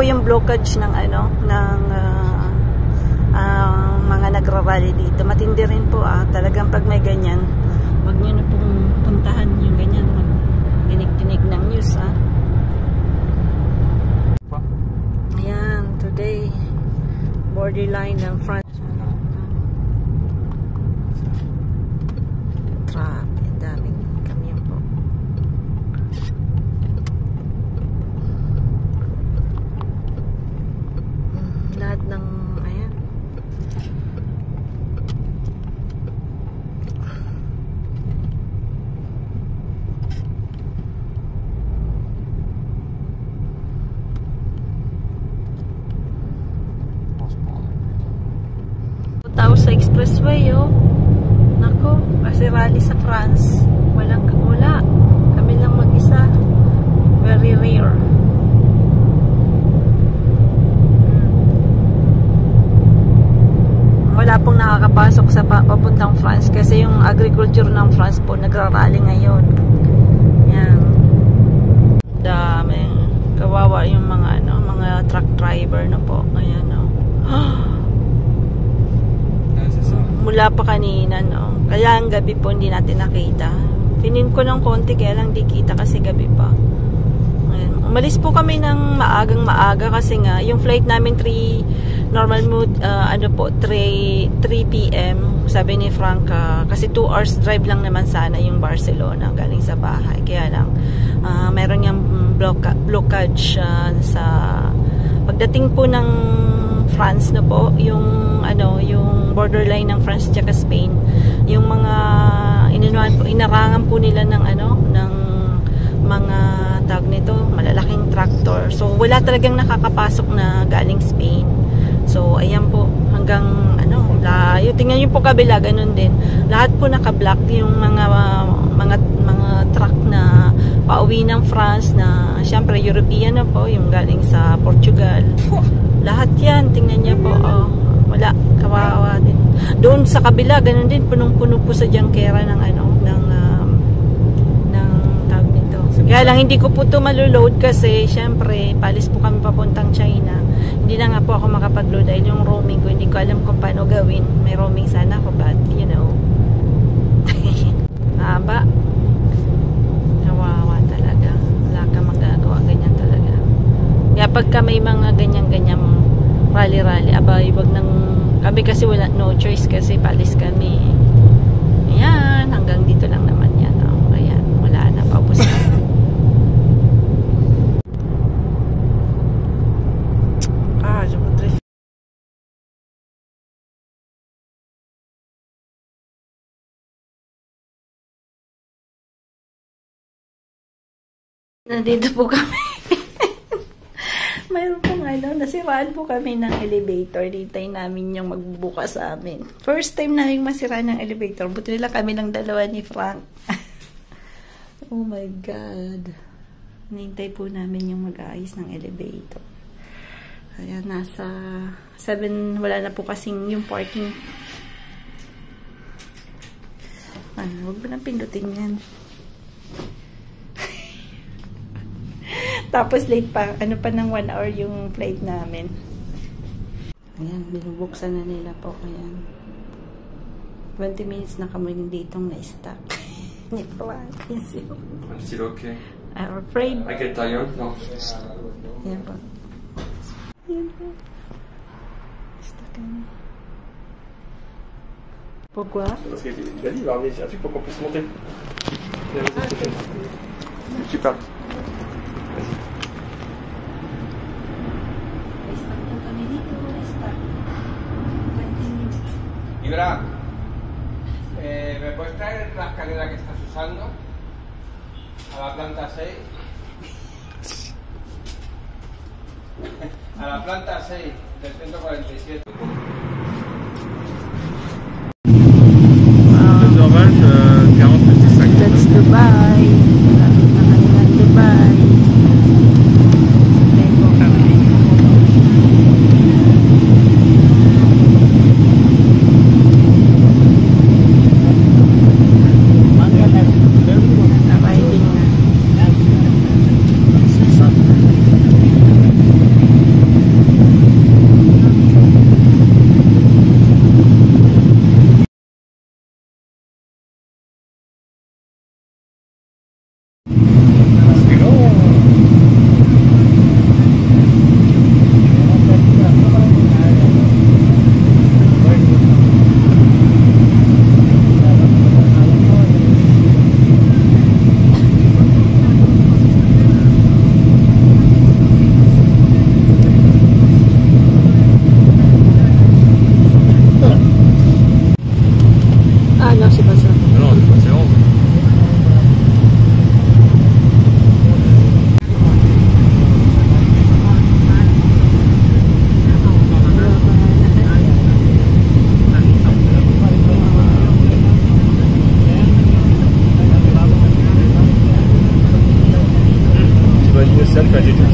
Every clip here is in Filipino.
po yung blockage ng mga nagrarally dito. Matindi rin po talagang pag may ganyan, wag niyo na pong puntahan yung ganyan, dinig-dinig ng news Ayan, today borderline ng France. Traffic, daming kamyon po. Lahat ng ayan. Tao sa expressway nako, kasi rally sa France, wala, kami lang mag-isa, very rare. Wala pong nakakapasok sa papuntang France kasi yung agriculture ng France po nagrarally ngayon. Yan, daming kawawa yung mga truck driver na po ngayon. Mula pa kanina, kaya ang gabi po hindi natin nakita. Pinin ko ng konti kaya lang di kita kasi gabi pa. Ayan. Umalis po kami ng maaga kasi nga yung flight namin 3 p.m. sabi ni Frank, kasi 2 hours drive lang naman sana yung Barcelona galing sa bahay. Kaya lang meron yung blockage sa pagdating po ng France na po, yung borderline ng France at Spain, yung mga inarangan po nila ng ng mga tawag nito, malalaking tractor. So wala talagang nakakapasok na galing Spain. So ayan po, hanggang layo. Tingnan niyo po kabila, ganun din. Lahat po naka-block yung mga truck na pauwi ng France na syempre European na po, yung galing sa Portugal. Lahat yan, tingnan niya po, wala, kawawa din. Doon sa kabila, ganun din, punong-puno po sa jangkera ng tawag nito. So, kaya lang, hindi ko po ito malulode kasi, syempre, palis po kami papuntang China. Hindi na nga po ako makapag-load dahil yung roaming ko, hindi ko alam kung paano gawin. May roaming sana ako, but, haba. Kawawa talaga. Wala ka magagawa, ganyan talaga. Kaya pagka may mga ganyan-ganyan rally-rally, abay, wag nang kami kasi wala, no choice kasi palis kami. Ayan, hanggang dito lang naman yan. Ayan, wala na, paupos na. Nandito po kami. Mayroon pong nasiraan po kami ng elevator. Dintay namin yung magbubukas sa amin. First time namin masiraan ng elevator. Buti nila kami lang dalawa ni Frank. Oh my God. Nintay po namin yung mag-aayos ng elevator. Kaya nasa 7, wala na po kasing yung parking. Huwag ba nang pindutin yan? Tapos late pa, pa ng 1 hour yung flight namin. Ayan, binubuksan na nila po. Ayan. 20 minutes na kami ditong na-stuck. Ni Frank. I'm still okay. I'm afraid. I get tired, no? Ayan po. Ayan po. Stuck kami. Pourquoi? Parce que Dali va amener un truc pour qu'on puisse monter. Super. Ibra, ¿me puedes traer la escalera que estás usando a la planta 6? A la planta 6 del 147. Les oranges, 40 plus 5. That's Dubai. Dubai.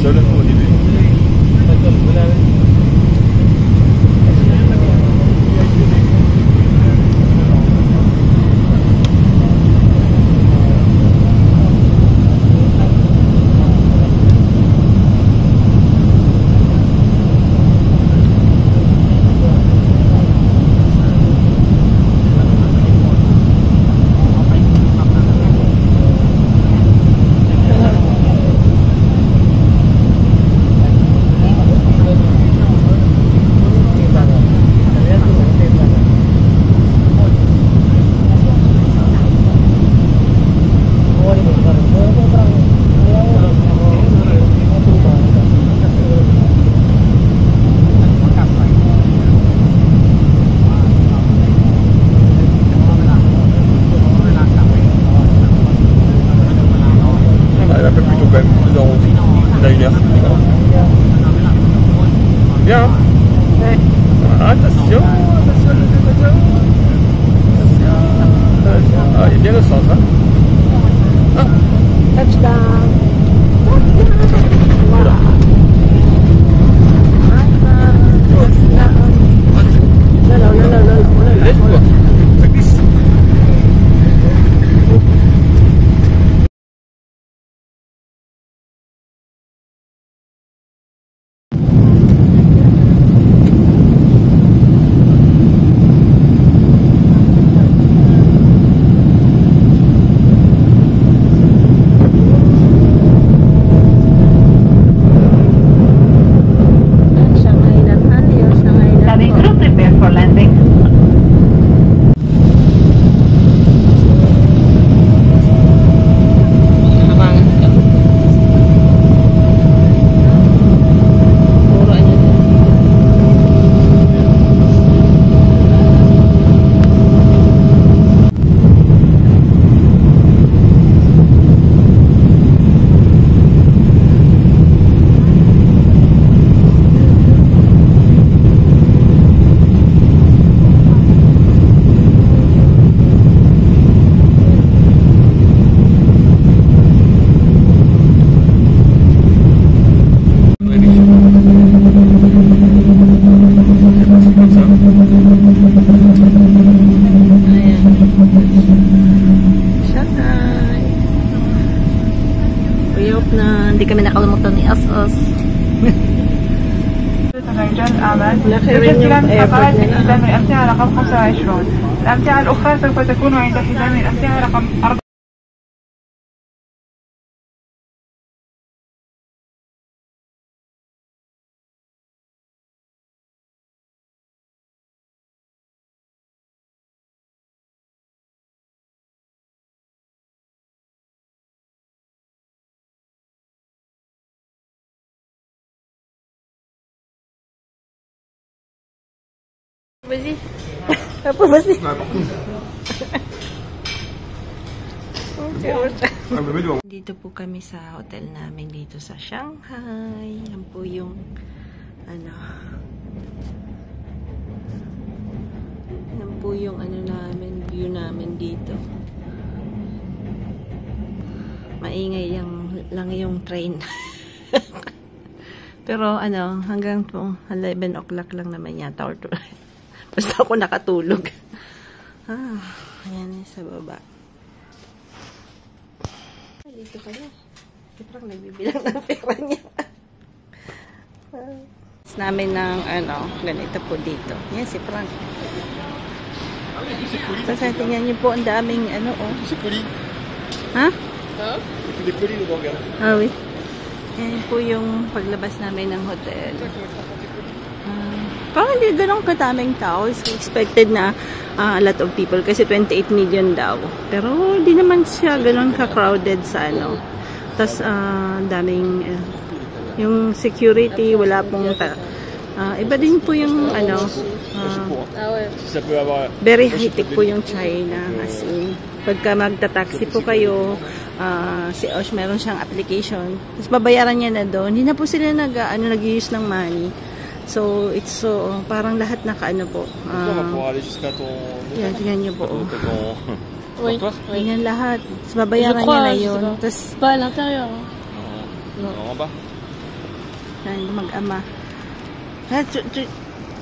seul au début. Bien. Ouais. Attention, attention. Ah, il est bien le centre. Hein. Ah. Touchdown! Wow! Laisse-toi. Ça glisse. Hindi kami nakalimutan ni As-As. رجال الأعمال يجب انتقال حزام الأمتعة رقم 25. الأمتعة الأخرى سوف تكون عند حزام الأمتعة رقم 4. Vas-y. Apa vas-y? Dito po kami sa hotel namin dito sa Shanghai. Yan po yung yan po yung namin, view namin dito. Maingay lang yung train. Pero hanggang 11 o'clock lang naman yata or 2. Basta ako nakatulog. Ayan sa baba. Dito kaya. Parang nagbibilang ng pera niya. Namin ng ganito po dito. Yan si Frank. Tapos tingnan niyo po ang daming C'est colis. Ha? Des colis de burger. Ah, oui. Yan po yung paglabas namin ng hotel. Parang hindi ganun kataming tao. So expected na a lot of people kasi 28 million daw. Pero hindi naman siya ganun ka-crowded sa Tapos daming yung security, wala pong iba din po yung very high-tech po yung China. As in, pagka magta-taxi po kayo, si Osh meron siyang application. Tapos babayaran niya na doon. Hindi na po sila nag-use ng money. So, it's parang lahat po. Yan, tingnan niyo po. Tingnan lahat. Tapos babayaran niya na yun. Tapos, pas à l'intérieur. Non, en bas. mag-ama.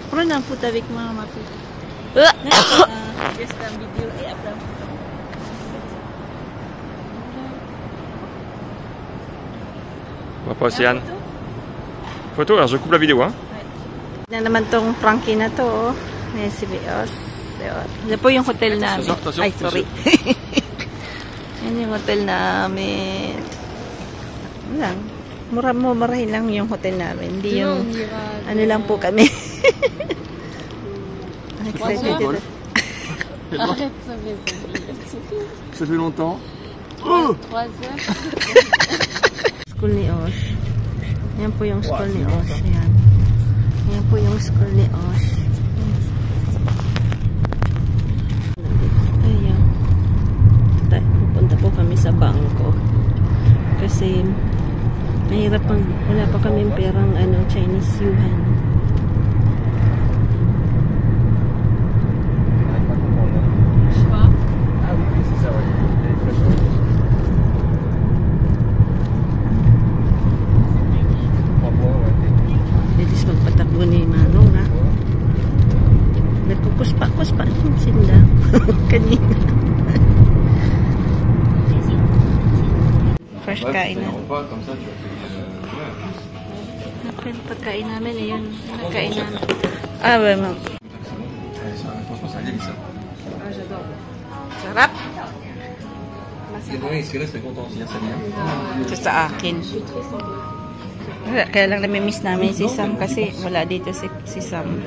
Puro na po tawik mga mapi. Just ang video i-upload. On va pas Océane. Photo, alors je coupe la vidéo. Hein. Na naman tong Frankie na to. Oh. May CBS. Yan po yung hotel namin. Ay, sorry. Yan yung hotel namin. Lang. Murahin lang yung hotel namin. Hindi yung ano lang po kami. Excited. Ça fait longtemps. School ni Osh. Yan po yung school ni Osh. Yan. Yan po yung school ni Osh. Ayan. Pupunta po kami sa bangko. Kasi mahirap pang wala pa kaming perang Chinese yuan. Dedis magpatakbo ni Manong ha. Nagkukuspa-kuspa din sila kanina. Fresh kain na. Pagkain namin yun. Nagkain namin. Ah, well, ma'am. Sarap. Ito sa akin. Kaya lang namimiss namin si Sam kasi wala dito si Sam.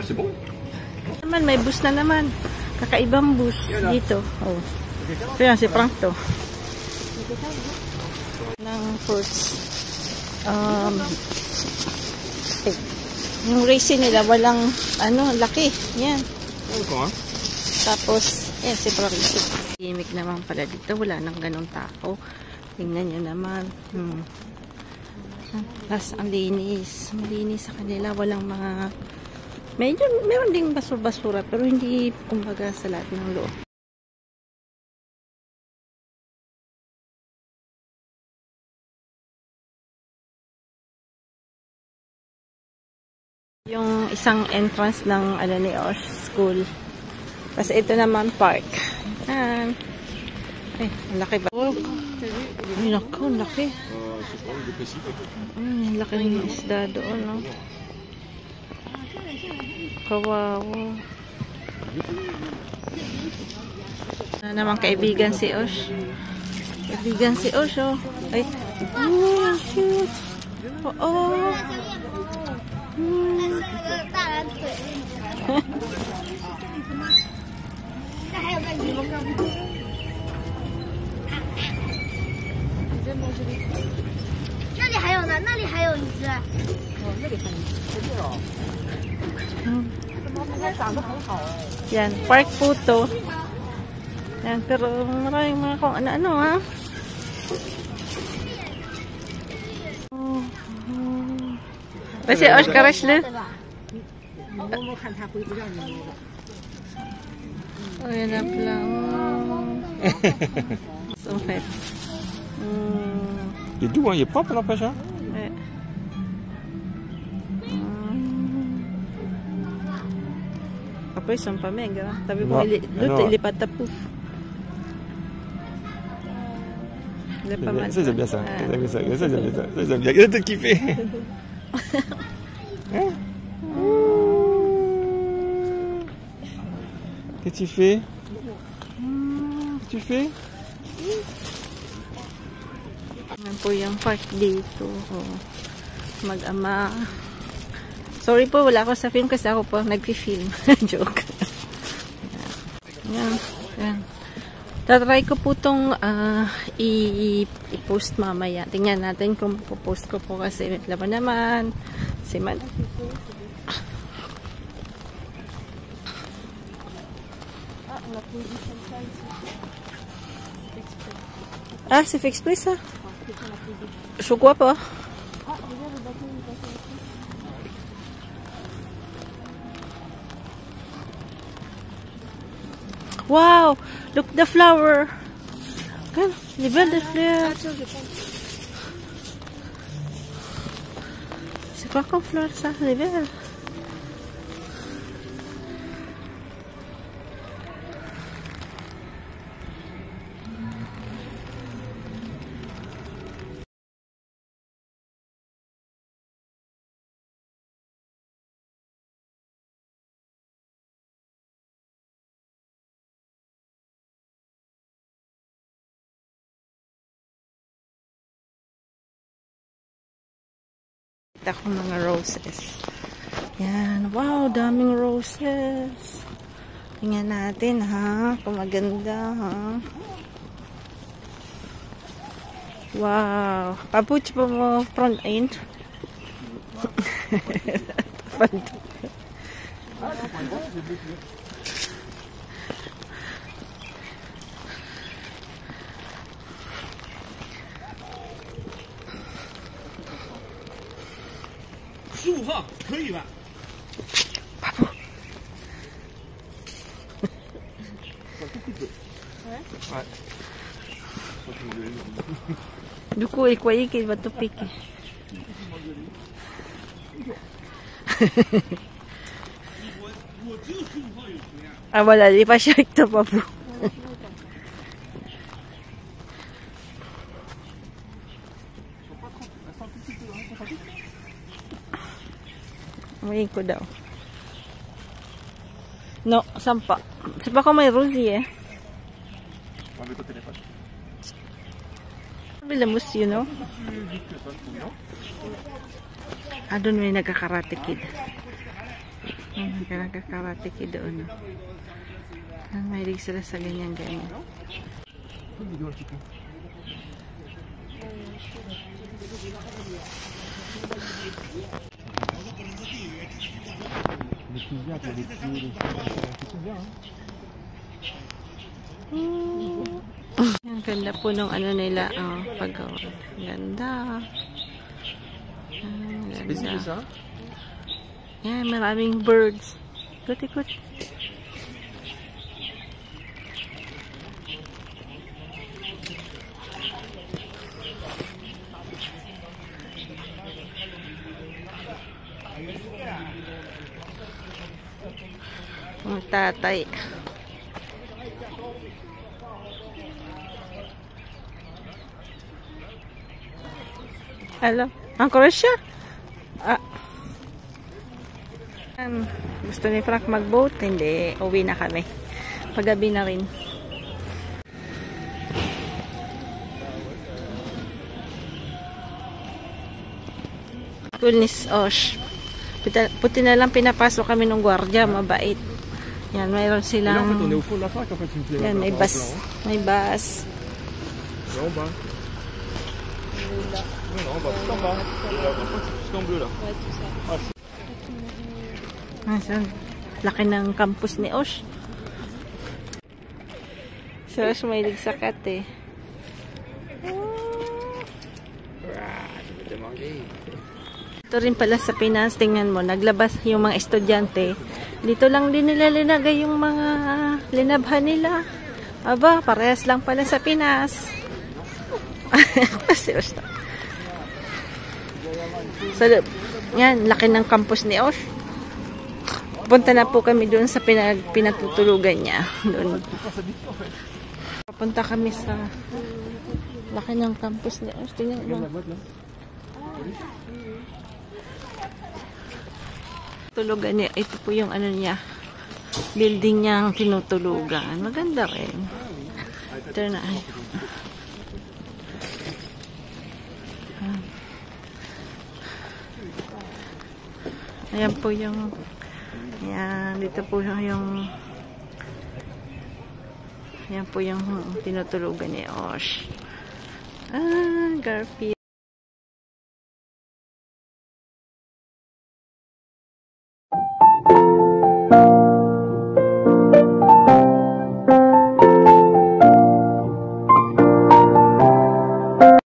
C'est bon. Naman, may bus na naman. Kakaibang bus dito. Oh. So yan, si Frank to. Ng fruits. Yung raisin nila, walang, laki. Yan. Tapos, yan, si Frank. Gimik naman pala dito. Wala nang ganong tao. Tingnan nyo naman. Tapos, ang linis. Malinis sa kanila. Walang mga meron ding basura pero hindi kumbaga sa lahat ng loob. Yung isang entrance ng ni Osh School. Kasi ito naman park. Yan. Ay, laki ba? Oh, naku, laki. Laki ng isda doon, no? Kawawa. Naman kaibigan si Osh. Kaibigan si Osh, oh. Ay. Oh, shoot. Oh.这里还有呢，那里还有一只。Yan, park po to. Yan, pero maraming mga kung ano-ano ha. Kasi Oscar le. Oh, yan na lang. So fat. Il est doux, hein, il est propre n'empêche. Hein. Ouais. Après, ils sont pas maigres. Hein. T'as vu comment il est pas tapouf. Il est pas mal. Ça, j'aime bien ça. Ça, j'aime bien ça. Ça, j'aime bien ça. Ça, j'aime bien. Il a tout kiffé. Hein? Qu'est-ce que tu fais? Qu'est-ce que tu fais? Yan po yung park dito. Oh. Mag-ama. Sorry po, wala ako sa film kasi ako po nag-film. Joke. Yan. Yan. Tatry ko po itong i-post mamaya. Tingnan natin kung po-post ko po kasi may laban naman. Si Man. Ah, c'est fait exprès ça? Je crois pas. Wow! Look the flower! Regarde, les belles des fleurs. C'est quoi comme fleur ça? Les belles. Kita ko mga roses. Yan. Wow, daming roses. Tingnan natin ha. Kung maganda ha. Wow. Pabuch pa mo front end. Du coup, il croyait qu'il va te piquer. Ah voilà, il est pas cher avec toi, papou. May ko daw. No, sampa. Sampa ko may rosy eh. Bilamos, you know? Doon may nagkakarate kid. Nagkakarate kid doon. Mahilig sila sa ganyan-ganyan. Ang ganda po nung ano nila, paggawa. Ganda. Ganda. Yan, maraming birds. Ikot-ikot. Ang tatay. Hello? Ang Croatia? Gusto ni Frank mag-boat? Hindi. Uwi na kami. Paggabi na rin. Goodness, Osh. Puti na lang pinapasok kami ng gwardiya. Mabait. Yan, mayroon silang... Yan, may bus. May bus. Laki ng campus ni Osh. Si Osh mahilig sa cat eh. Ito rin pala sa Pinas, tingnan mo, naglabas yung mga estudyante. Dito lang din nila linagay yung mga linabhan nila. Aba, parehas lang pala sa Pinas. Kasi Osh. So, yan, laki ng campus ni Osh. Punta na po kami doon sa pinatutulugan niya. Doon. Papunta kami sa laki ng campus ni Osh. Tingnan mo. Tulugan niya. Ito po yung ano niya. Building niyang tinutulugan. Maganda rin. Ito na. Ayan po yung ayan, dito po yung ayan po yung tinutulugan ni Osh. Garfield.